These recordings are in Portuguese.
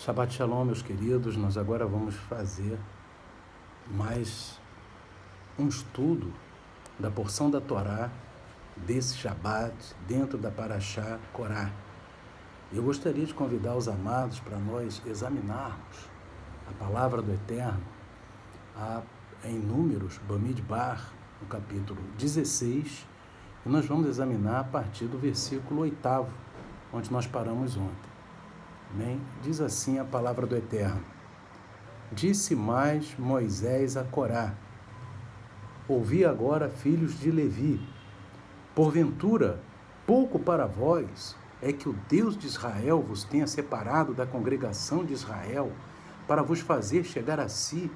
Shabbat Shalom, meus queridos. Nós agora vamos fazer mais um estudo da porção da Torá desse Shabbat dentro da Parashá Korá. Eu gostaria de convidar os amados para nós examinarmos a palavra do Eterno em Números, Bamidbar, no capítulo 16, e nós vamos examinar a partir do versículo 8º, onde nós paramos ontem. Amém? Diz assim a palavra do Eterno: Disse mais Moisés a Corá: Ouvi agora, filhos de Levi, porventura, pouco para vós é que o Deus de Israel vos tenha separado da congregação de Israel, para vos fazer chegar a si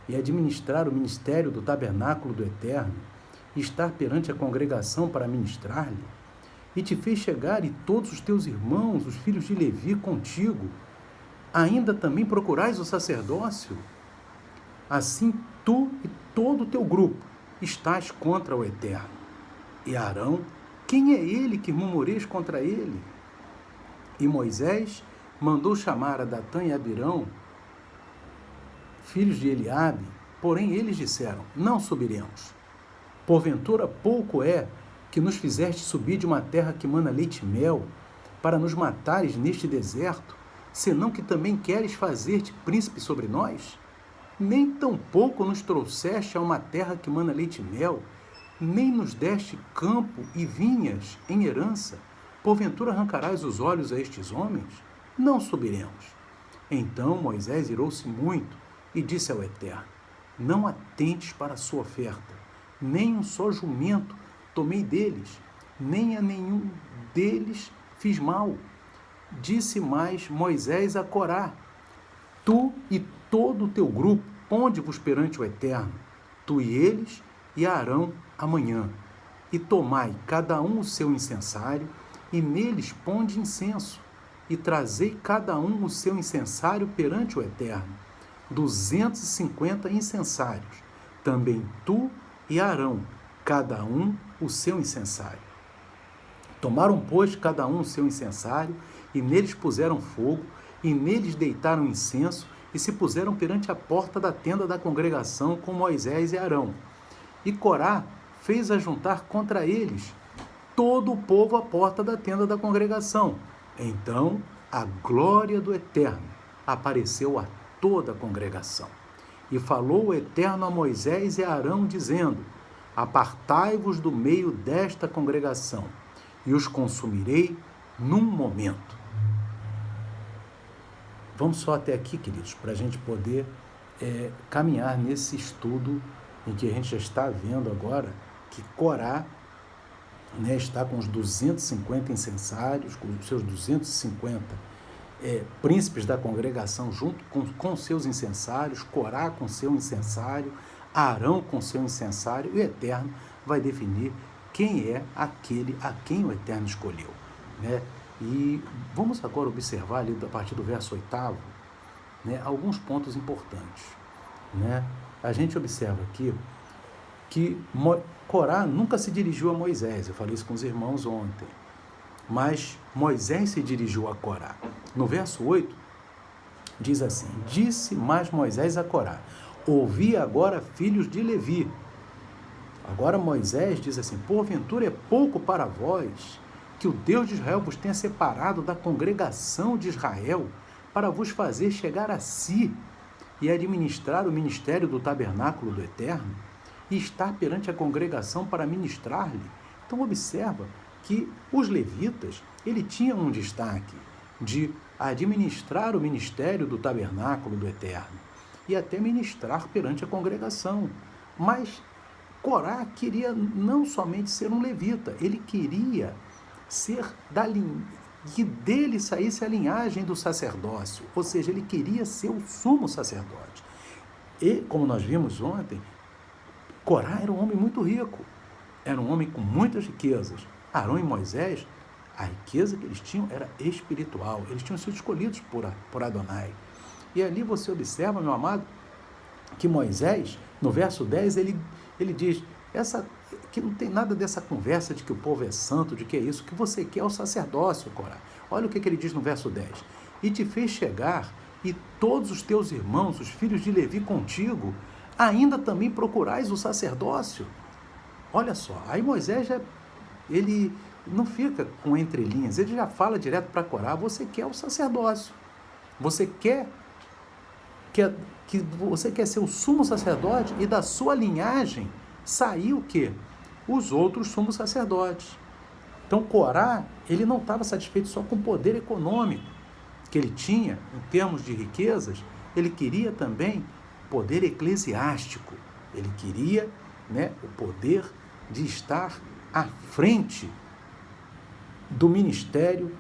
e administrar o ministério do tabernáculo do Eterno, e estar perante a congregação para ministrar-lhe? E te fez chegar, e todos os teus irmãos, os filhos de Levi, contigo. Ainda também procurais o sacerdócio? Assim tu e todo o teu grupo estás contra o Eterno. E Arão, quem é ele que murmureis contra ele? E Moisés mandou chamar a Datã e Abirão, filhos de Eliabe, porém eles disseram: Não subiremos. Porventura pouco é que nos fizeste subir de uma terra que mana leite e mel, para nos matares neste deserto, senão que também queres fazer-te príncipe sobre nós? Nem tampouco nos trouxeste a uma terra que mana leite e mel, nem nos deste campo e vinhas em herança. Porventura arrancarás os olhos a estes homens? Não subiremos. Então Moisés irou-se muito e disse ao Eterno: Não atentes para a sua oferta, nem um só jumento tomei deles, nem a nenhum deles fiz mal. Disse mais Moisés a Corá: Tu e todo o teu grupo, ponde-vos perante o Eterno, tu e eles e Arão amanhã, e tomai cada um o seu incensário, e neles ponde incenso, e trazei cada um o seu incensário perante o Eterno, 250 incensários, também tu e Arão, cada um o seu incensário. Tomaram, pois, cada um o seu incensário, e neles puseram fogo, e neles deitaram incenso, e se puseram perante a porta da tenda da congregação com Moisés e Arão. E Corá fez ajuntar contra eles todo o povo à porta da tenda da congregação. Então a glória do Eterno apareceu a toda a congregação. E falou o Eterno a Moisés e a Arão, dizendo: Apartai-vos do meio desta congregação, e os consumirei num momento. Vamos só até aqui, queridos, para a gente poder caminhar nesse estudo em que a gente já está vendo agora que Corá, está com os 250 incensários, com os seus 250 príncipes da congregação junto com seus incensários, Corá com seu incensário, Arão com seu incensário, e o Eterno vai definir quem é aquele a quem o Eterno escolheu, né? E vamos agora observar ali, a partir do verso 8º, alguns pontos importantes, né? A gente observa aqui que Corá nunca se dirigiu a Moisés, eu falei isso com os irmãos ontem, mas Moisés se dirigiu a Corá. No verso 8, diz assim: Disse mais Moisés a Corá: Ouvi agora, filhos de Levi. Agora Moisés diz assim: Porventura é pouco para vós que o Deus de Israel vos tenha separado da congregação de Israel, para vos fazer chegar a si e administrar o ministério do tabernáculo do Eterno, e estar perante a congregação para ministrar-lhe? Então observa que os levitas, ele tinha um destaque de administrar o ministério do tabernáculo do Eterno e até ministrar perante a congregação. Mas Corá queria não somente ser um levita, ele queria ser que dele saísse a linhagem do sacerdócio, ou seja, ele queria ser o sumo sacerdote. E, como nós vimos ontem, Corá era um homem muito rico, era um homem com muitas riquezas. Arão e Moisés, a riqueza que eles tinham era espiritual, eles tinham sido escolhidos por Adonai. E ali você observa, meu amado, que Moisés, no verso 10, ele diz: que não tem nada dessa conversa de que o povo é santo, de que é isso, que você quer é o sacerdócio, Corá. Olha o que ele diz no verso 10. E te fez chegar, e todos os teus irmãos, os filhos de Levi contigo, ainda também procurais o sacerdócio. Olha só, aí Moisés, ele não fica com entrelinhas, ele já fala direto para Corá, você quer o sacerdócio, você quer ser o sumo sacerdote, e da sua linhagem saiu o quê? Os outros sumos sacerdotes. Então Corá, ele não estava satisfeito só com o poder econômico que ele tinha, em termos de riquezas, ele queria também poder eclesiástico, ele queria, o poder de estar à frente do ministério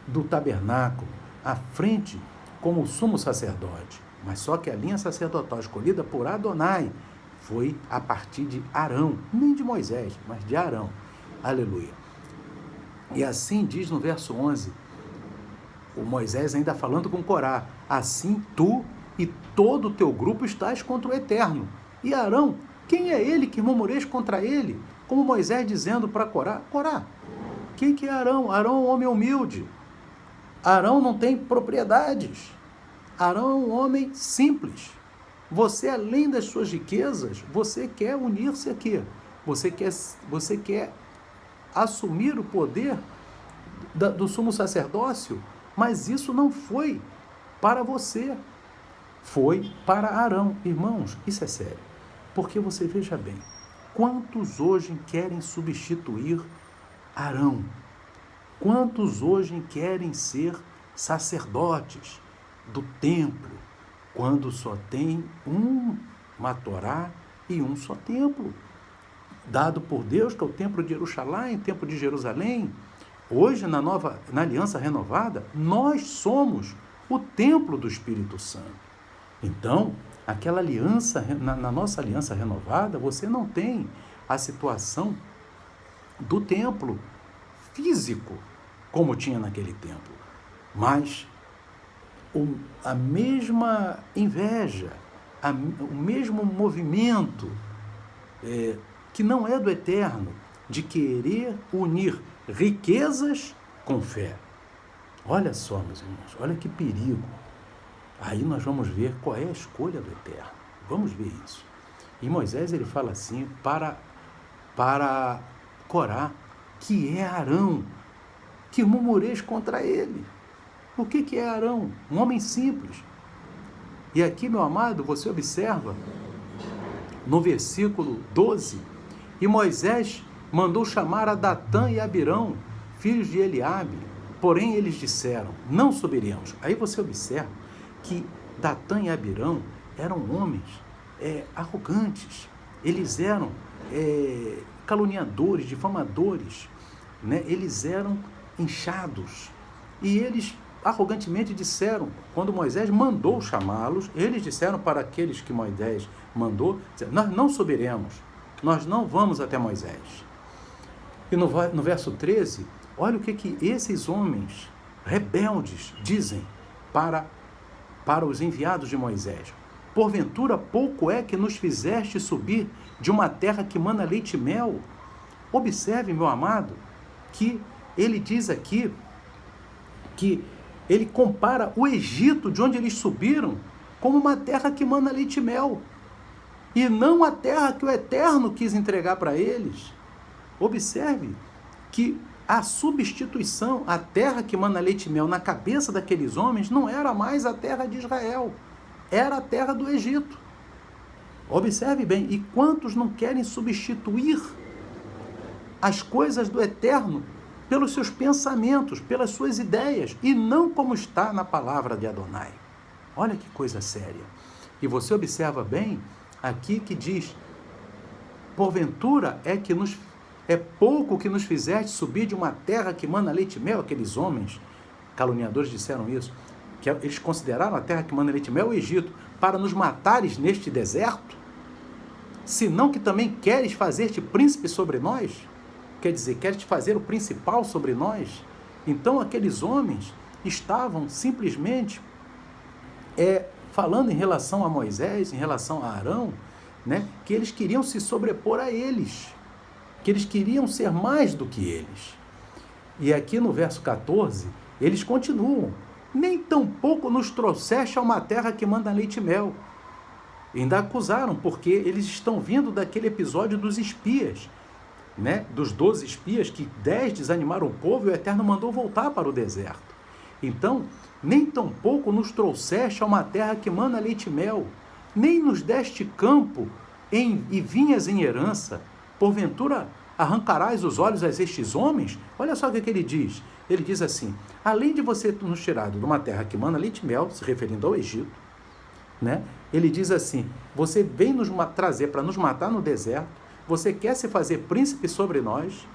do tabernáculo, à frente como sumo sacerdote. Mas só que a linha sacerdotal escolhida por Adonai foi a partir de Arão, nem de Moisés, mas de Arão. Aleluia. E assim diz no verso 11, o Moisés ainda falando com Corá, assim tu e todo o teu grupo estás contra o Eterno. E Arão, quem é ele que murmureis contra ele? Como Moisés dizendo para Corá, quem que é Arão? Arão é um homem humilde. Arão não tem propriedades. Arão é um homem simples. Você, além das suas riquezas, você quer unir-se aqui. Você quer assumir o poder do sumo sacerdócio, mas isso não foi para você. Foi para Arão. Irmãos, isso é sério. Porque você veja bem, quantos hoje querem substituir Arão? Quantos hoje querem ser sacerdotes do templo, quando só tem uma Torá e um só templo, dado por Deus, que é o templo de Jerusalém, o templo de Jerusalém. Hoje, na aliança renovada, nós somos o templo do Espírito Santo. Então, aquela aliança, na nossa aliança renovada, você não tem a situação do templo físico, como tinha naquele templo, mas a mesma inveja, o mesmo movimento que não é do Eterno, de querer unir riquezas com fé. Olha só, meus irmãos, olha que perigo. Aí nós vamos ver qual é a escolha do Eterno. Vamos ver isso. E Moisés, ele fala assim para Corá, que é Arão, que murmureis contra ele. O que é Arão? Um homem simples. E aqui, meu amado, você observa no versículo 12, e Moisés mandou chamar a Datã e Abirão, filhos de Eliabe, porém eles disseram, não subiremos. Aí você observa que Datã e Abirão eram homens arrogantes, eles eram caluniadores, difamadores, eles eram inchados, e eles arrogantemente disseram, quando Moisés mandou chamá-los, eles disseram para aqueles que Moisés mandou, nós não subiremos, nós não vamos até Moisés. E no verso 13, olha o que esses homens rebeldes dizem para os enviados de Moisés. Porventura pouco é que nos fizeste subir de uma terra que mana leite e mel. Observe, meu amado, que ele diz aqui que ele compara o Egito, de onde eles subiram, como uma terra que mana leite e mel, e não a terra que o Eterno quis entregar para eles. Observe que a substituição, a terra que mana leite e mel, na cabeça daqueles homens, não era mais a terra de Israel, era a terra do Egito. Observe bem, e quantos não querem substituir as coisas do Eterno pelos seus pensamentos, pelas suas ideias, e não como está na palavra de Adonai. Olha que coisa séria. E você observa bem aqui que diz, porventura é pouco que nos fizeste subir de uma terra que mana leite e mel. Aqueles homens caluniadores disseram isso, que eles consideraram a terra que mana leite e mel o Egito, para nos matares neste deserto, senão que também queres fazer-te príncipe sobre nós? Quer dizer, queres fazer o principal sobre nós? Então aqueles homens estavam simplesmente falando em relação a Moisés, em relação a Arão, que eles queriam se sobrepor a eles, que eles queriam ser mais do que eles. E aqui no verso 14, eles continuam nem tampouco nos trouxeste a uma terra que manda leite e mel. E ainda acusaram, porque eles estão vindo daquele episódio dos espias, né? Dos 12 espias, que 10 desanimaram o povo e o Eterno mandou voltar para o deserto. Então, nem tampouco nos trouxeste a uma terra que manda leite e mel, nem nos deste campo e vinhas em herança. Porventura arrancarás os olhos a estes homens? Olha só o que ele diz. Ele diz assim: além de você nos tirado de uma terra que manda leite e mel, se referindo ao Egito, né? Ele diz assim: você vem nos trazer para nos matar no deserto, você quer se fazer príncipe sobre nós.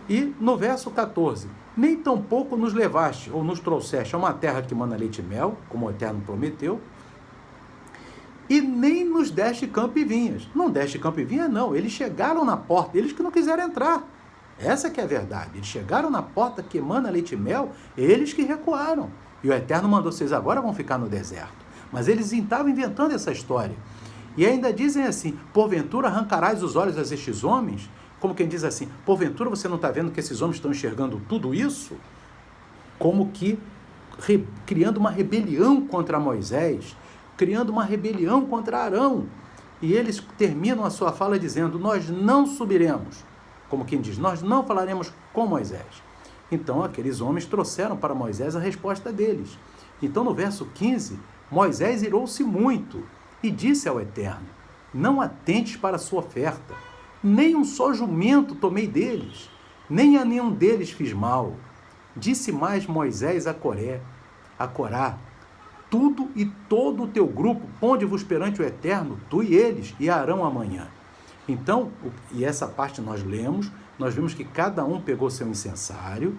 E no verso 14: nem tampouco nos levaste ou nos trouxeste a uma terra que manda leite e mel, como o Eterno prometeu, e nem nos deste campo e vinhas. Não deste campo e vinha, não. Eles chegaram na porta, eles que não quiseram entrar. Essa que é a verdade. Eles chegaram na porta que emana leite e mel, eles que recuaram. E o Eterno mandou: vocês agora vão ficar no deserto. Mas eles estavam inventando essa história. E ainda dizem assim: porventura arrancarás os olhos a estes homens? Como quem diz assim: porventura você não está vendo que esses homens estão enxergando tudo isso? Como que criando uma rebelião contra Moisés, criando uma rebelião contra Arão. E eles terminam a sua fala dizendo: nós não subiremos. Como quem diz: nós não falaremos com Moisés. Então aqueles homens trouxeram para Moisés a resposta deles. Então no verso 15, Moisés irou-se muito e disse ao Eterno: não atentes para a sua oferta, nem um só jumento tomei deles, nem a nenhum deles fiz mal. Disse mais Moisés a Corá: tudo e todo o teu grupo, ponde-vos perante o Eterno, tu e eles, e Arão amanhã. Então, e essa parte nós lemos, nós vimos que cada um pegou seu incensário,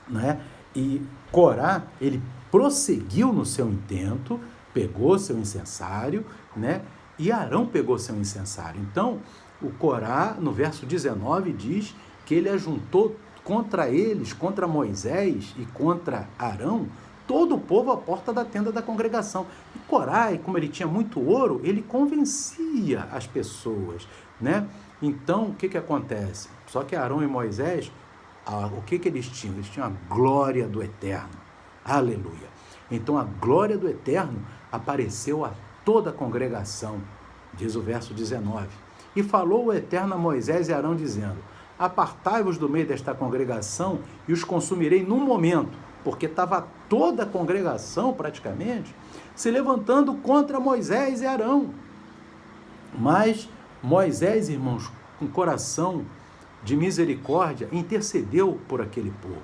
né? E Corá, ele prosseguiu no seu intento, pegou seu incensário, né? E Arão pegou seu incensário. Então, o Corá, no verso 19, diz que ele ajuntou contra eles, contra Moisés e contra Arão, todo o povo à porta da tenda da congregação. E Corá, como ele tinha muito ouro, ele convencia as pessoas, né? Então, o que acontece? Só que Arão e Moisés, o que eles tinham? Eles tinham a glória do Eterno. Aleluia! Então, a glória do Eterno apareceu a toda a congregação, diz o verso 19. E falou o Eterno a Moisés e Arão, dizendo: apartai-vos do meio desta congregação e os consumirei num momento, porque estava toda a congregação, praticamente, se levantando contra Moisés e Arão. Mas Moisés, irmãos, com coração de misericórdia, intercedeu por aquele povo.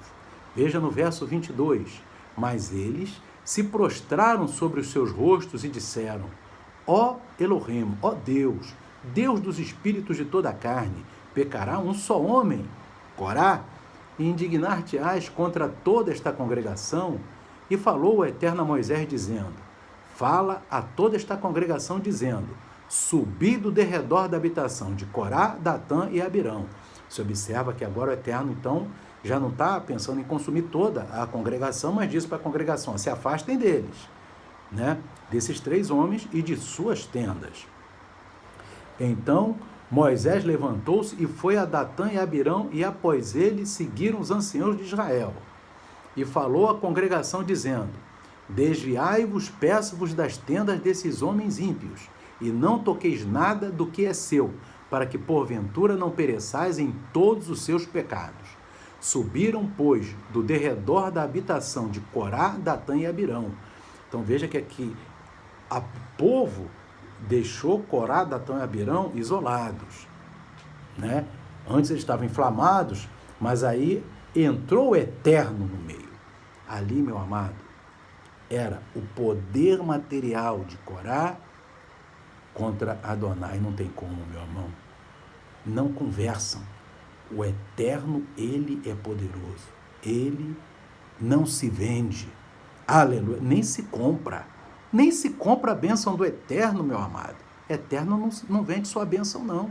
Veja no verso 22, mas eles se prostraram sobre os seus rostos e disseram: ó Elohim, ó Deus, Deus dos espíritos de toda a carne, pecará um só homem, Corá, e indignar-te-ás contra toda esta congregação? E falou o Eterno a Moisés, dizendo: fala a toda esta congregação, dizendo: subi do derredor da habitação de Corá, Datã e Abirão. Se observa que agora o Eterno, então, já não está pensando em consumir toda a congregação, mas diz para a congregação: se afastem deles, né? Desses 3 homens e de suas tendas. Então Moisés levantou-se e foi a Datã e Abirão, e após ele seguiram os anciãos de Israel. E falou à congregação, dizendo: desviai-vos, peço-vos das tendas desses homens ímpios, e não toqueis nada do que é seu, para que porventura não pereçais em todos os seus pecados. Subiram, pois, do derredor da habitação de Corá, Datã e Abirão. Então veja que aqui o povo deixou Corá, Datã e Abirão isolados, né? Antes eles estavam inflamados, mas aí entrou o Eterno no meio. Ali, meu amado, era o poder material de Corá contra Adonai. Não tem como, meu irmão. Não conversam. O Eterno, ele é poderoso. Ele não se vende. Aleluia. Nem se compra. Nem se compra a bênção do Eterno, meu amado. Eterno não vende sua bênção, não.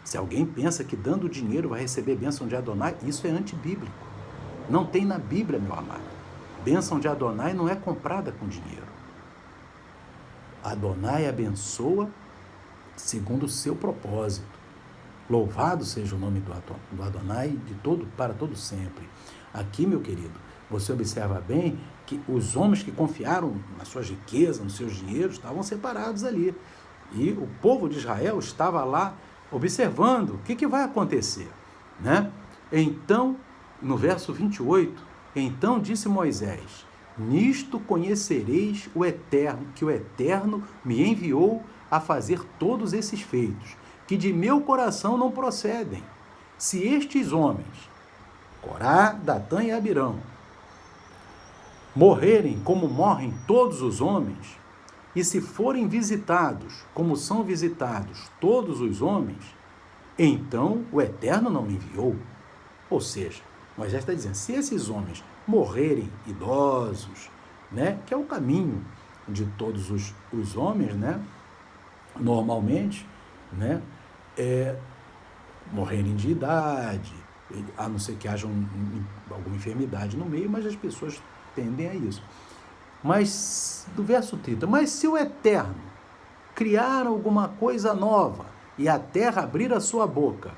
Se alguém pensa que dando dinheiro vai receber bênção de Adonai, isso é antibíblico. Não tem na Bíblia, meu amado. Bênção de Adonai não é comprada com dinheiro. Adonai abençoa segundo o seu propósito. Louvado seja o nome do Adonai para todo sempre. Aqui, meu querido, você observa bem que os homens que confiaram nas suas riquezas, nos seus dinheiros, estavam separados ali. E o povo de Israel estava lá observando o que vai acontecer, né? Então, no verso 28, então disse Moisés: nisto conhecereis o Eterno, que o Eterno me enviou a fazer todos esses feitos, que de meu coração não procedem. Se estes homens, Corá, Datã e Abirão, morrerem como morrem todos os homens, e se forem visitados como são visitados todos os homens, então o Eterno não me enviou. Ou seja, Moisés está dizendo, se esses homens morrerem idosos, né, que é o caminho de todos os homens, né, normalmente, né, morrerem de idade, a não ser que haja alguma enfermidade no meio, mas as pessoas tendem a isso. Mas, do verso 30, mas se o Eterno criar alguma coisa nova, e a terra abrir a sua boca,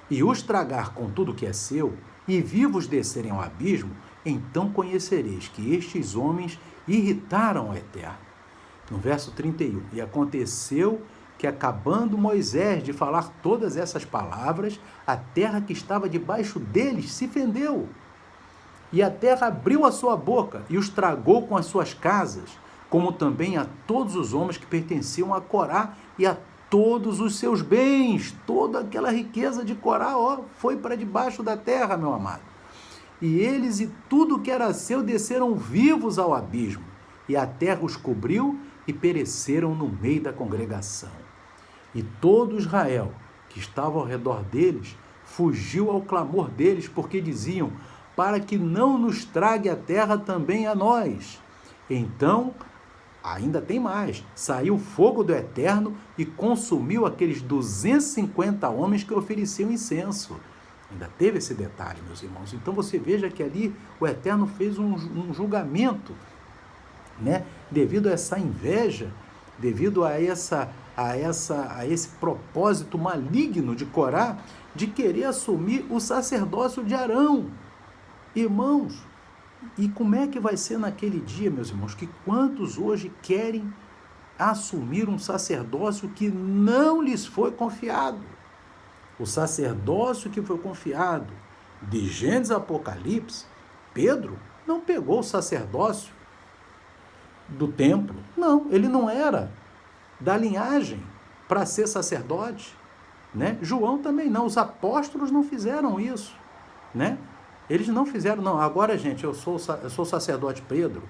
e os tragar com tudo que é seu, e vivos descerem ao abismo, então conhecereis que estes homens irritaram o Eterno. No verso 31, e aconteceu que, acabando Moisés de falar todas essas palavras, a terra que estava debaixo deles se fendeu. E a terra abriu a sua boca e os tragou com as suas casas, como também a todos os homens que pertenciam a Corá e a todos os seus bens. Toda aquela riqueza de Corá, foi para debaixo da terra, meu amado. E eles e tudo que era seu desceram vivos ao abismo, e a terra os cobriu e pereceram no meio da congregação. E todo Israel que estava ao redor deles fugiu ao clamor deles, porque diziam: para que não nos trague a terra também a nós. Então, ainda tem mais, saiu fogo do Eterno e consumiu aqueles 250 homens que ofereciam incenso. Ainda teve esse detalhe, meus irmãos. Então você veja que ali o Eterno fez um julgamento, né? Devido a essa inveja, devido a esse propósito maligno de Corá, de querer assumir o sacerdócio de Arão. Irmãos, e como é que vai ser naquele dia, meus irmãos, que quantos hoje querem assumir um sacerdócio que não lhes foi confiado? O sacerdócio que foi confiado de Gênesis a Apocalipse, Pedro não pegou o sacerdócio do templo. Não, ele não era da linhagem para ser sacerdote, né? João também não, os apóstolos não fizeram isso, né? Eles não fizeram, não. Agora, gente, eu sou o sacerdote Pedro,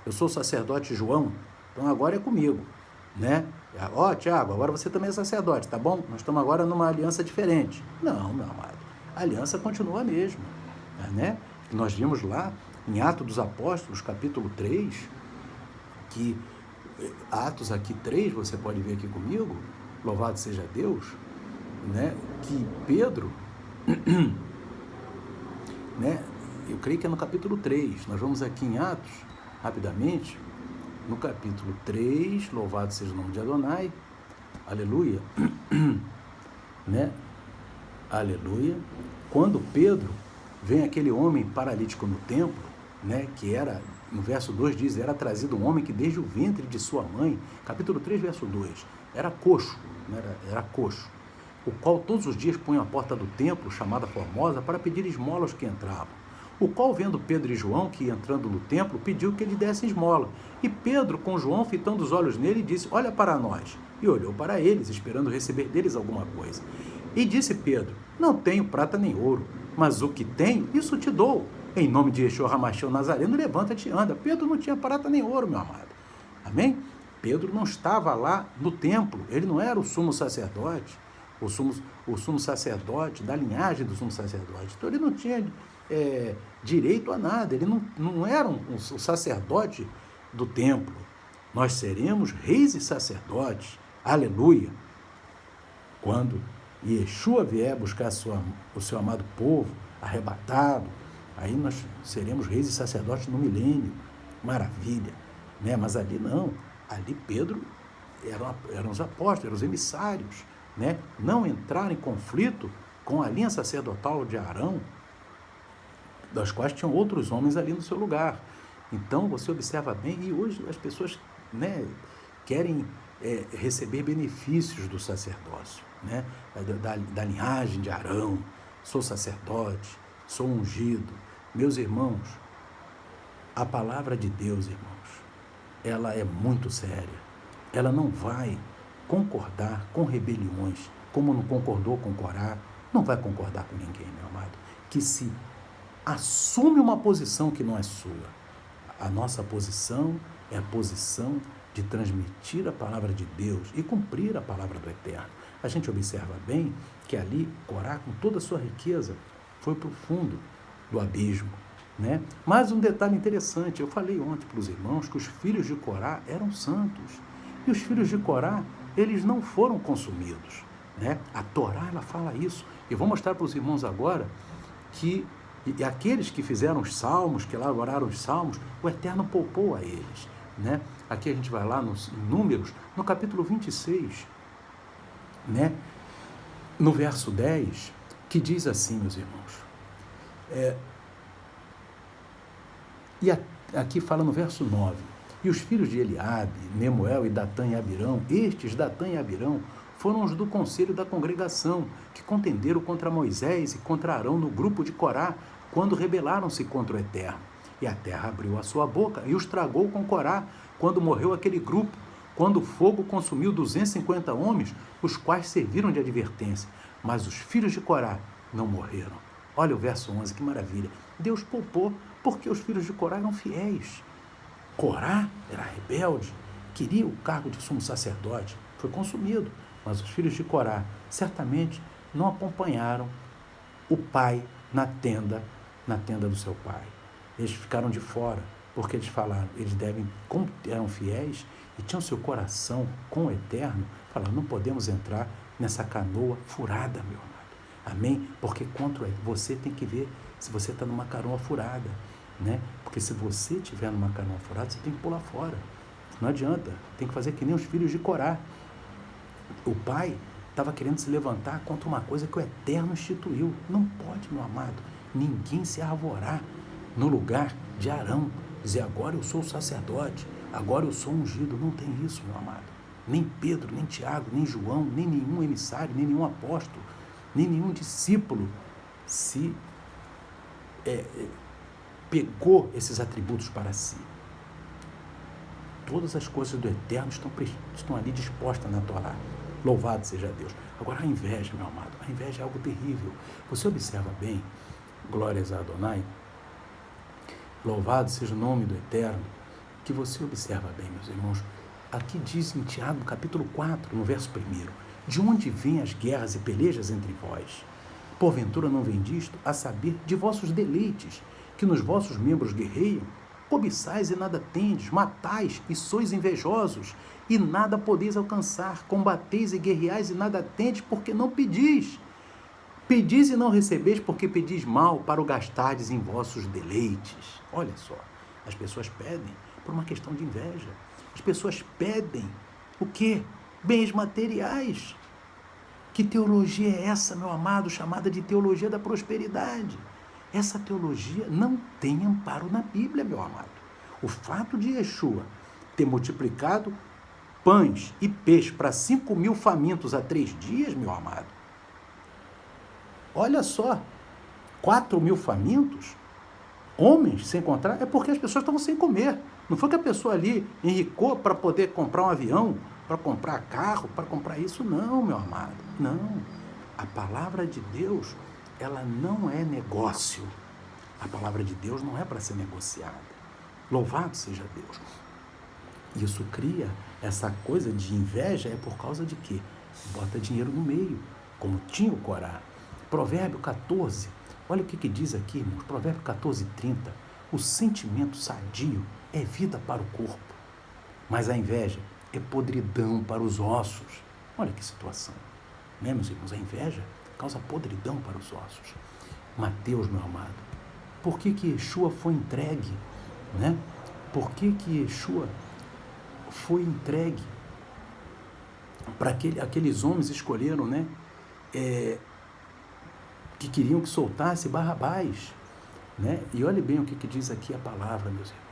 eu sou o sacerdote João, então agora é comigo, né? Tiago, agora você também é sacerdote, tá bom? Nós estamos agora numa aliança diferente. Não, meu amado, a aliança continua a mesma, né? Nós vimos lá em Atos dos Apóstolos, capítulo 3, que Atos aqui 3, você pode ver aqui comigo, louvado seja Deus, né? Que Pedro... né? Eu creio que é no capítulo 3, nós vamos aqui em Atos, rapidamente, no capítulo 3, louvado seja o nome de Adonai, aleluia, né? Aleluia. Quando Pedro vem aquele homem paralítico no templo, né? Que era, no verso 2 diz, era trazido um homem que desde o ventre de sua mãe, capítulo 3, verso 2, era coxo, né? Era coxo, o qual todos os dias punha à porta do templo, chamada Formosa, para pedir esmola aos que entravam. O qual, vendo Pedro e João, que entrando no templo, pediu que ele desse esmola. E Pedro, com João, fitando os olhos nele, disse: olha para nós. E olhou para eles, esperando receber deles alguma coisa. E disse Pedro: não tenho prata nem ouro, mas o que tenho, isso te dou. Em nome de Yeshua Hamasheu Nazareno, levanta-te e anda. Pedro não tinha prata nem ouro, meu amado. Amém? Pedro não estava lá no templo, ele não era o sumo sacerdote. O sumo sacerdote, da linhagem do sumo sacerdote. Então ele não tinha direito a nada, ele não era um sacerdote do templo. Nós seremos reis e sacerdotes, aleluia, quando Yeshua vier buscar o seu amado povo, arrebatado, aí nós seremos reis e sacerdotes no milênio, maravilha, né? Mas ali não, ali Pedro eram os apóstolos, eram os emissários, né? Não entrar em conflito com a linha sacerdotal de Arão, das quais tinham outros homens ali no seu lugar. Então, você observa bem, e hoje as pessoas, né, querem receber benefícios do sacerdócio, né, da linhagem de Arão. Sou sacerdote, sou ungido. Meus irmãos, a palavra de Deus, irmãos, ela é muito séria. Ela não vai concordar com rebeliões, como não concordou com Corá, não vai concordar com ninguém, meu amado, que se assume uma posição que não é sua. A nossa posição é a posição de transmitir a palavra de Deus e cumprir a palavra do Eterno. A gente observa bem que ali Corá, com toda a sua riqueza, foi para o fundo do abismo, né? Mas um detalhe interessante, eu falei ontem para os irmãos que os filhos de Corá eram santos. E os filhos de Corá, eles não foram consumidos, né? A Torá, ela fala isso. Eu vou mostrar para os irmãos agora que e aqueles que fizeram os salmos, que elaboraram os salmos, o Eterno poupou a eles, né? Aqui a gente vai lá nos Números, no capítulo 26, né? No verso 10, que diz assim, meus irmãos. Aqui fala no verso 9. E os filhos de Eliabe, Nemuel e Datã e Abirão, estes, Datã e Abirão, foram os do conselho da congregação, que contenderam contra Moisés e contra Arão no grupo de Corá, quando rebelaram-se contra o Eterno. E a terra abriu a sua boca e os tragou com Corá, quando morreu aquele grupo, quando o fogo consumiu 250 homens, os quais serviram de advertência. Mas os filhos de Corá não morreram. Olha o verso 11, que maravilha. Deus poupou, porque os filhos de Corá eram fiéis. Corá era rebelde, queria o cargo de sumo sacerdote, foi consumido. Mas os filhos de Corá certamente não acompanharam o pai na tenda do seu pai. Eles ficaram de fora, porque eles falaram, como eram fiéis e tinham seu coração com o Eterno, falaram, não podemos entrar nessa canoa furada, meu amado. Amém? Porque você tem que ver se você está numa canoa furada, né? Porque se você estiver numa canoa furada, você tem que pular fora. Não adianta, tem que fazer que nem os filhos de Corá. O pai estava querendo se levantar contra uma coisa que o Eterno instituiu. Não pode, meu amado, ninguém se arvorar no lugar de Arão, dizer, agora eu sou o sacerdote, agora eu sou ungido. Não tem isso, meu amado. Nem Pedro, nem Tiago, nem João, nem nenhum emissário, nem nenhum apóstolo, nem nenhum discípulo se pegou esses atributos para si. Todas as coisas do Eterno estão ali dispostas na Torá. Louvado seja Deus. Agora a inveja, meu amado, a inveja é algo terrível. Você observa bem, glórias a Adonai, louvado seja o nome do Eterno, que você observa bem, meus irmãos. Aqui diz em Tiago, capítulo 4, no verso 1, de onde vêm as guerras e pelejas entre vós? Porventura não vem disto, a saber, de vossos deleites, que nos vossos membros guerreiam? Cobiçais e nada tendes, matais e sois invejosos, e nada podeis alcançar, combateis e guerreais e nada tendes, porque não pedis. Pedis e não recebeis, porque pedis mal, para o gastardes em vossos deleites. Olha só, as pessoas pedem por uma questão de inveja. As pessoas pedem o quê? Bens materiais. Que teologia é essa, meu amado, chamada de teologia da prosperidade? Essa teologia não tem amparo na Bíblia, meu amado. O fato de Yeshua ter multiplicado pães e peixe para 5.000 famintos a 3 dias, meu amado. Olha só, 4.000 famintos, homens sem encontrar, é porque as pessoas estavam sem comer. Não foi que a pessoa ali enricou para poder comprar um avião, para comprar carro, para comprar isso. Não, meu amado, não. A palavra de Deus, ela não é negócio. A palavra de Deus não é para ser negociada. Louvado seja Deus. Isso cria essa coisa de inveja, é por causa de quê? Bota dinheiro no meio, como tinha o Corá. Provérbio 14, olha o que diz aqui, irmãos. Provérbio 14:30. O sentimento sadio é vida para o corpo, mas a inveja é podridão para os ossos. Olha que situação, né, meus irmãos? A inveja causa podridão para os ossos. Mateus, meu amado, por que Yeshua foi entregue, né? Por que Yeshua foi entregue para aqueles homens escolheram, né? Que queriam que soltasse Barrabás, né? E olhe bem o que diz aqui a palavra, meus irmãos.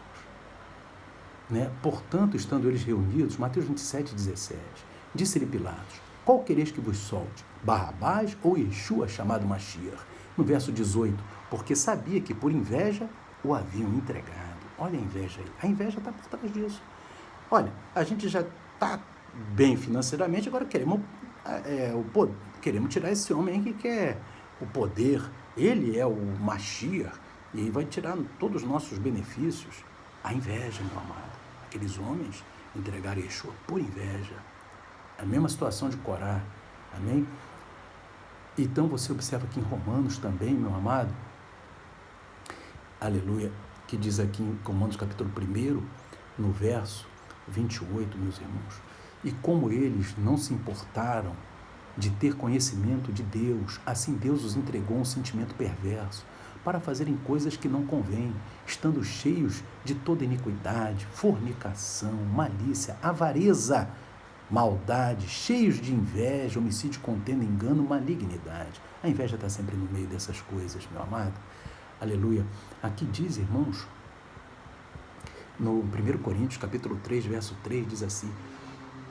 né? Portanto, estando eles reunidos, Mateus 27, 17, disse-lhe Pilatos: qual quereis que vos solte? Barrabás ou Yeshua, chamado Mashiach? No verso 18, porque sabia que por inveja o haviam entregado. Olha a inveja aí. A inveja está por trás disso. Olha, a gente já está bem financeiramente, agora queremos tirar esse homem que quer o poder. Ele é o Mashiach e vai tirar todos os nossos benefícios. A inveja, meu amado. Aqueles homens entregaram Yeshua por inveja. A mesma situação de Corá. Amém? Então você observa aqui em Romanos também, meu amado, aleluia, que diz aqui em Romanos capítulo 1, no verso 28, meus irmãos, e como eles não se importaram de ter conhecimento de Deus, assim Deus os entregou um sentimento perverso, para fazerem coisas que não convêm, estando cheios de toda iniquidade, fornicação, malícia, avareza, maldade, cheios de inveja, homicídio, contenda, engano, malignidade. A inveja está sempre no meio dessas coisas, meu amado. Aleluia. Aqui diz, irmãos, no 1 Coríntios, capítulo 3, verso 3, diz assim: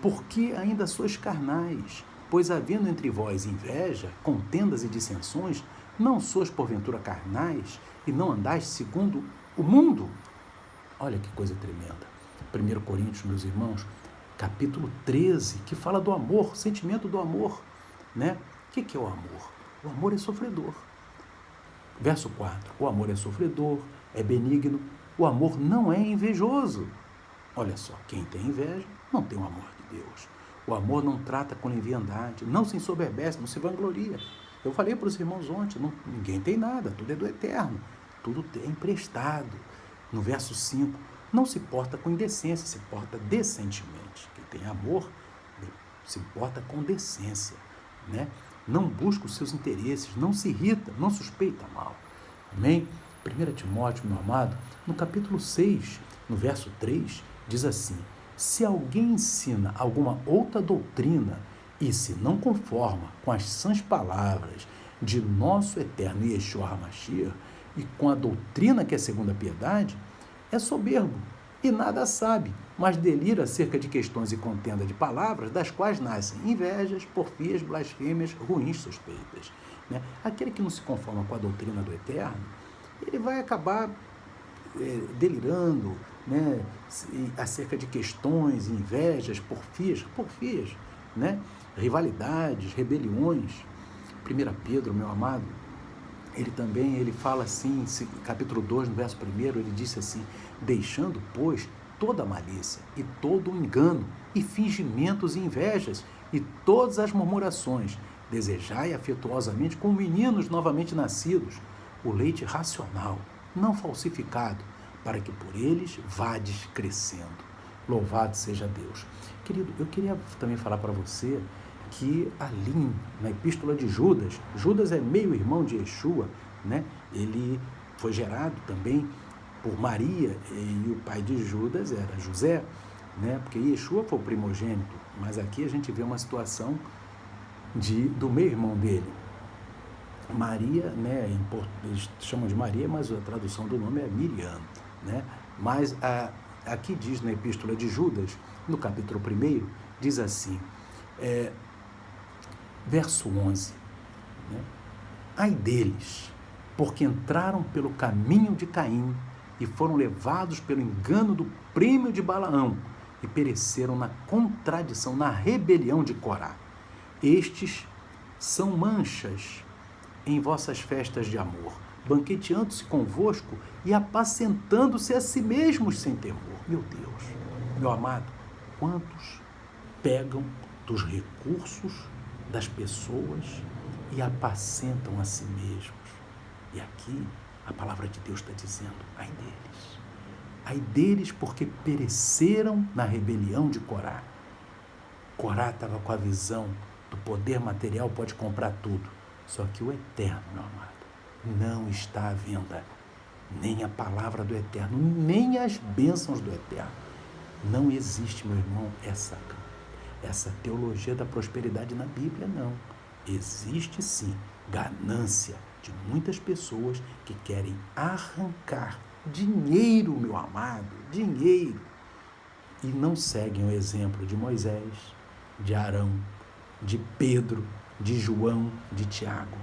porque ainda sois carnais, pois havendo entre vós inveja, contendas e dissensões, não sois porventura carnais e não andais segundo o mundo? Olha que coisa tremenda. 1 Coríntios, meus irmãos, capítulo 13, que fala do amor, sentimento do amor, né? O que é o amor? O amor é sofredor. Verso 4, o amor é sofredor, é benigno, o amor não é invejoso. Olha só, quem tem inveja não tem o amor de Deus. O amor não trata com leviandade, não se ensoberbece, não se vangloria. Eu falei para os irmãos ontem, ninguém tem nada, tudo é do eterno, tudo é emprestado. No verso 5, não se porta com indecência, se porta decentemente. Quem tem amor se porta com decência, né? Não busca os seus interesses, não se irrita, não suspeita mal. Amém? 1 Timóteo, meu amado, no capítulo 6, no verso 3, diz assim: se alguém ensina alguma outra doutrina e se não conforma com as sãs palavras de nosso eterno Yeshua HaMashiach e com a doutrina que é segundo a piedade, é soberbo e nada sabe, mas delira acerca de questões e contenda de palavras, das quais nascem invejas, porfias, blasfêmias, ruins suspeitas. Né? Aquele que não se conforma com a doutrina do eterno, ele vai acabar delirando, né, acerca de questões, invejas, porfias, né, rivalidades, rebeliões. 1 Pedro, meu amado, ele fala assim, capítulo 2, no verso 1, ele disse assim: deixando, pois, toda malícia e todo engano e fingimentos e invejas e todas as murmurações, desejai afetuosamente como meninos novamente nascidos o leite racional, não falsificado, para que por eles vades crescendo. Louvado seja Deus. Querido, eu queria também falar para você que ali na epístola de Judas, Judas é meio-irmão de Yeshua, né? Ele foi gerado também por Maria e o pai de Judas era José, né? Porque Yeshua foi o primogênito, mas aqui a gente vê uma situação do meio-irmão dele. Maria, né, eles chamam de Maria, mas a tradução do nome é Miriam, né? Mas aqui diz na epístola de Judas, no capítulo 1, diz assim, verso 11, né? Ai deles, porque entraram pelo caminho de Caim e foram levados pelo engano do prêmio de Balaão e pereceram na contradição, na rebelião de Corá. Estes são manchas em vossas festas de amor, banqueteando-se convosco e apacentando-se a si mesmos sem temor. Meu Deus, meu amado, quantos pegam dos recursos das pessoas e apacentam a si mesmos? E aqui a palavra de Deus está dizendo: ai deles porque pereceram na rebelião de Corá. Corá estava com a visão do poder material, pode comprar tudo. Só que o eterno, meu amado, não está à venda. Nem a palavra do eterno, nem as bênçãos do eterno. Não existe, meu irmão, essa teologia da prosperidade na Bíblia, não. Existe sim ganância de muitas pessoas que querem arrancar dinheiro, meu amado, dinheiro. e não seguem o exemplo de Moisés, de Arão, de Pedro, de João, de Tiago.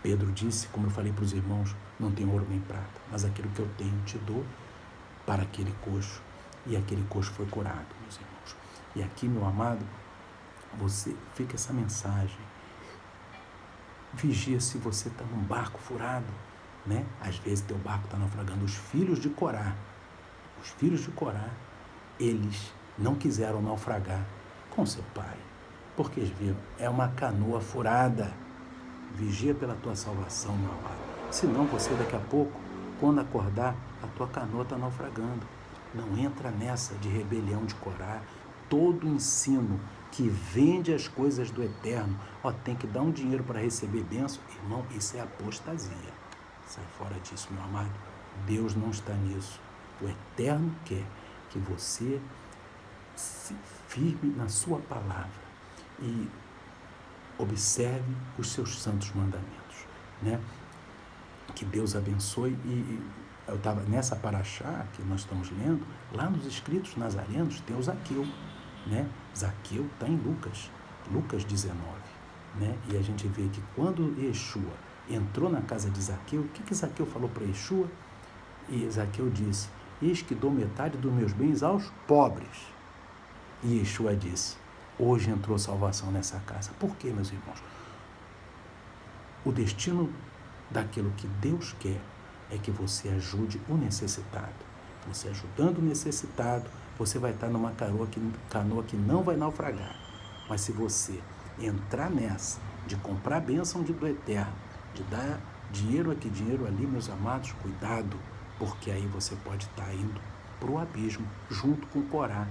Pedro disse, como eu falei para os irmãos, não tenho ouro nem prata, mas aquilo que eu tenho te dou para aquele coxo. E aquele coxo foi curado, meus irmãos. E aqui, meu amado, você fica essa mensagem. Vigia se você está num barco furado, né? Às vezes teu barco está naufragando. Os filhos de Corá, eles não quiseram naufragar com seu pai, porque eles viram, é uma canoa furada. Vigia pela tua salvação, meu amado. Senão você daqui a pouco, quando acordar, a tua canoa está naufragando. Não entra nessa de rebelião de Corá. Todo ensino que vende as coisas do eterno, tem que dar um dinheiro para receber bênção, irmão, isso é apostasia. Sai fora disso, meu amado. Deus não está nisso. O eterno quer que você se firme na sua palavra e observe os seus santos mandamentos, né? Que Deus abençoe. E eu estava nessa paraxá que nós estamos lendo, lá nos escritos nazarenos tem o Zaqueu, né? Zaqueu está em Lucas 19, né? E a gente vê que quando Yeshua entrou na casa de Zaqueu, o que Zaqueu falou para Yeshua? E Zaqueu disse, eis que dou metade dos meus bens aos pobres. E Yeshua disse, hoje entrou salvação nessa casa. Por quê, meus irmãos? O destino daquilo que Deus quer é que você ajude o necessitado. Você ajudando o necessitado, você vai estar numa canoa que não vai naufragar. Mas se você entrar nessa, de comprar a bênção do eterno, de dar dinheiro aqui, dinheiro ali, meus amados, cuidado, porque aí você pode estar indo para o abismo, junto com Corá,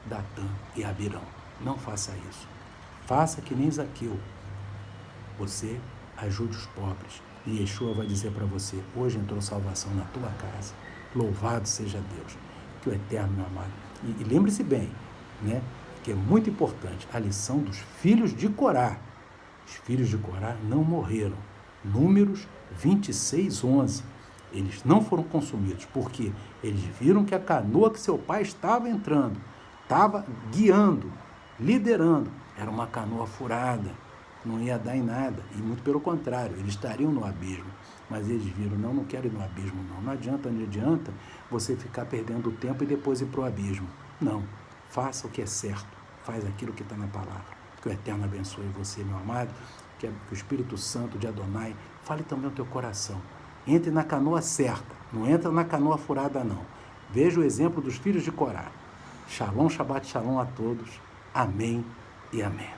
Datã e Abirão. Não faça isso. Faça que nem Zaqueu. Você ajude os pobres. E Yeshua vai dizer para você, hoje entrou salvação na tua casa. Louvado seja Deus. Que o eterno, meu amado. E lembre-se bem, né, que é muito importante, a lição dos filhos de Corá. Os filhos de Corá não morreram. Números 26:11. Eles não foram consumidos, porque eles viram que a canoa que seu pai estava entrando, estava guiando, liderando, era uma canoa furada, não ia dar em nada, e muito pelo contrário, eles estariam no abismo, mas eles viram, não quero ir no abismo não adianta você ficar perdendo o tempo e depois ir para o abismo, não, faça o que é certo, faz aquilo que está na palavra, que o Eterno abençoe você, meu amado, que o Espírito Santo de Adonai fale também no teu coração, entre na canoa certa, não entra na canoa furada não, veja o exemplo dos filhos de Corá. Shalom, Shabbat Shalom a todos, amém e amém.